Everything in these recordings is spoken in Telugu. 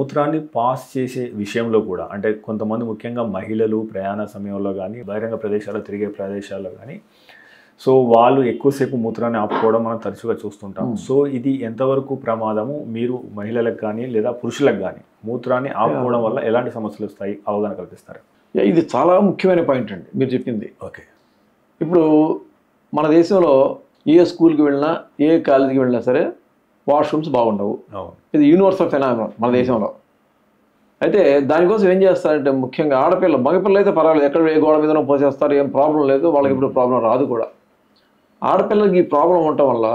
మూత్రాన్ని పాస్ చేసే విషయంలో కూడా అంటే కొంతమంది ముఖ్యంగా మహిళలు ప్రయాణ సమయంలో కానీ బహిరంగ ప్రదేశాల్లో తిరిగే ప్రదేశాల్లో కానీ సో వాళ్ళు ఎక్కువసేపు మూత్రాన్ని ఆపుకోవడం మనం తరచుగా చూస్తుంటాం. సో ఇది ఎంతవరకు ప్రమాదము, మీరు మహిళలకు కానీ లేదా పురుషులకు కానీ మూత్రాన్ని ఆపుకోవడం వల్ల ఎలాంటి సమస్యలు వస్తాయి అవగాహన కల్పిస్తారు? ఇది చాలా ముఖ్యమైన పాయింట్ అండి మీరు చెప్పింది. ఓకే, ఇప్పుడు మన దేశంలో ఏ స్కూల్కి వెళ్ళినా ఏ కాలేజీకి వెళ్ళినా సరే వాష్రూమ్స్ బాగుండవు. ఇది యూనివర్సల్ ఫెనామినన్ మన దేశంలో. అయితే దానికోసం ఏం చేస్తారంటే ముఖ్యంగా ఆడపిల్లలు, మగపిల్లలు అయితే పర్వాలేదు, ఎక్కడ ఏ గోడ మీదనో పోసేస్తారు, ఏం ప్రాబ్లం లేదు, వాళ్ళకి ఇప్పుడు ప్రాబ్లం రాదు కూడా. ఆడపిల్లలకి ఈ ప్రాబ్లం ఉండటం వల్ల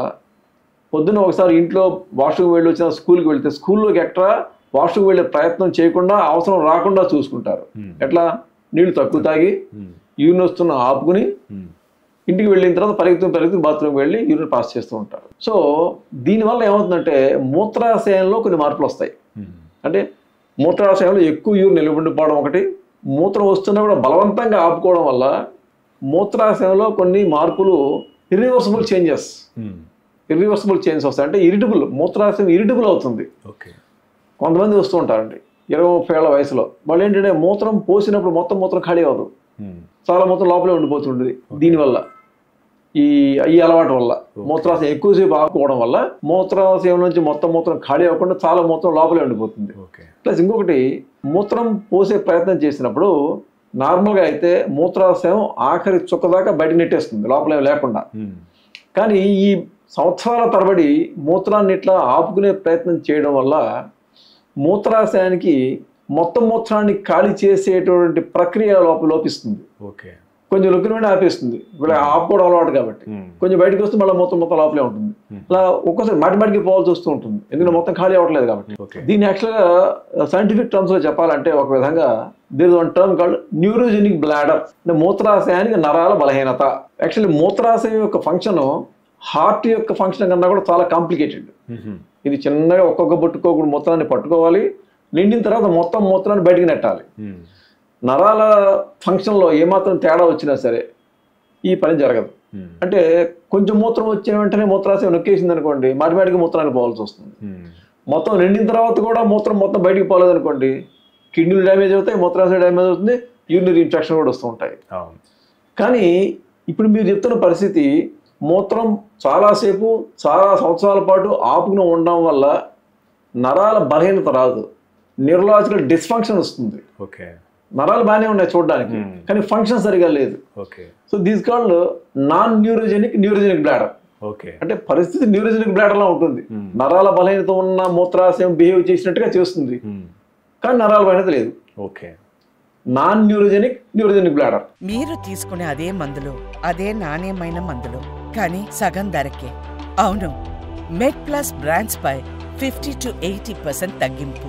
పొద్దున్న ఒకసారి ఇంట్లో వాష్రూమ్ వెళ్ళి వచ్చిన స్కూల్కి వెళ్తే స్కూల్లోకి ఎట్లా వాష్రూమ్ వెళ్ళే ప్రయత్నం చేయకుండా అవసరం రాకుండా చూసుకుంటారు. ఎట్లా నీళ్లు తక్కువ తాగి యూరిన్ వస్తున్న ఆపుకుని ఇంటికి వెళ్ళిన తర్వాత పరిగెత్తుని బాత్రూమ్కి వెళ్ళి యూరిన్ పాస్ చేస్తూ ఉంటారు. సో దీనివల్ల ఏమవుతుందంటే మూత్రాశయంలో కొన్ని మార్పులు వస్తాయి. అంటే మూత్రాశయంలో ఎక్కువ యూరిన్ నిలబడిపోవడం ఒకటి, మూత్రం వస్తున్నా కూడా బలవంతంగా ఆపుకోవడం వల్ల మూత్రాశయంలో కొన్ని మార్పులు ఇర్రివర్సిబుల్ చేంజెస్ వస్తాయి. అంటే ఇరిటబుల్, మూత్రాశయం ఇరిటబుల్ అవుతుంది. కొంతమంది వస్తూ ఉంటారండి 20-30 ఏళ్ల వయసులో, వాళ్ళు ఏంటంటే మూత్రం పోసినప్పుడు మొత్తం మూత్రం ఖాళీ అవ్వదు, చాలా మూత్రం లోపలే ఉండిపోతుంటుంది. దీనివల్ల ఈ అలవాటు వల్ల మూత్రాశయం ఎక్కువసేపు ఆపుకోవడం వల్ల మూత్రాశయం నుంచి మొత్తం మూత్రం ఖాళీ అవ్వకుండా చాలా మూత్రం లోపలే ఉండిపోతుంది. ప్లస్ ఇంకొకటి, మూత్రం పోసే ప్రయత్నం చేసినప్పుడు నార్మల్గా అయితే మూత్రాశయం ఆఖరి చుక్క దాకా బయట నెట్టేస్తుంది లోపల లేకుండా. కానీ ఈ సంవత్సరాల తరబడి మూత్రాన్ని ఇట్లా ఆపుకునే ప్రయత్నం చేయడం వల్ల మూత్రాశయానికి మొత్తం మూత్రాన్ని ఖాళీ చేసేటువంటి ప్రక్రియ లోపిస్తుంది. కొంచెం లొక్కిన ఆపేస్తుంది. ఇప్పుడు ఆపుకోవడం అలవాటు కాబట్టి కొంచెం బయటకు వస్తే మళ్ళీ మొత్తం లోపలే ఉంటుంది. అలా ఒక్కోసారి మాటిమాటికి పోవాల్సి వస్తూ ఉంటుంది, ఎందుకంటే మొత్తం ఖాళీ అవ్వట్లేదు కాబట్టి. దీన్ని యాక్చువల్గా సైంటిఫిక్ టర్మ్స్ లో చెప్పాలంటే ఒక విధంగా there is one term called neurogenic bladder. అంటే మూత్రాశయానికి నరాల బలహీనత. యాక్చువల్లీ మూత్రాశయం యొక్క ఫంక్షన్ హార్ట్ యొక్క ఫంక్షన్ కన్నా కూడా చాలా కాంప్లికేటెడ్. ఇది చిన్నగా ఒక్కొక్క పట్టుకోకుండా మూత్రాన్ని పట్టుకోవాలి, నిండిన తర్వాత మొత్తం మూత్రాన్ని బయటికి నెట్టాలి. నరాల ఫంక్షన్లో ఏమాత్రం తేడా వచ్చినా సరే ఈ పని జరగదు. అంటే కొంచెం మూత్రం వచ్చిన వెంటనే మూత్రాశయం నొక్కేసింది అనుకోండి, మాటిమాటికి మూత్రానికి పోవాల్సి వస్తుంది. మొత్తం నిండిన తర్వాత కూడా మూత్రం మొత్తం బయటికి పోలేదు అనుకోండి, కిడ్నీలు డ్యామేజ్ అవుతాయి, మూత్రాశయం డ్యామేజ్ అవుతుంది, యూరినరీ ఇన్ఫెక్షన్ కూడా వస్తూ ఉంటాయి. కానీ ఇప్పుడు మీరు చెప్తున్న పరిస్థితి, మూత్రం చాలాసేపు చాలా సంవత్సరాల పాటు ఆపుకుని ఉండడం వల్ల నరాల బలహీనత రాదు, న్యూరలాజికల్ డిస్ఫంక్షన్ వస్తుంది. నరాలు బాగానే ఉన్నాయి చూడడానికి, కానీ ఫంక్షన్ సరిగా లేదు. So this called non neurogenic bladder. అంటే పరిస్థితి న్యూరోజెనిక్ బ్లాడర్ లా ఉంటుంది. నరాల బలహీనత ఉన్న మూత్రాశయం బిహేవ్ చేసినట్టుగా చేస్తుంది, కానీ నరాల బలహీనత లేదు. Non neurogenic bladder. మీరు తీసుకునే అదే మందులు, అదే నాణ్యమైన మందులు, కానీ సగం ధరకే. అవును, మెడ్ ప్లస్ బ్రాండ్స్ పై 50 to 80% తగ్గింపు.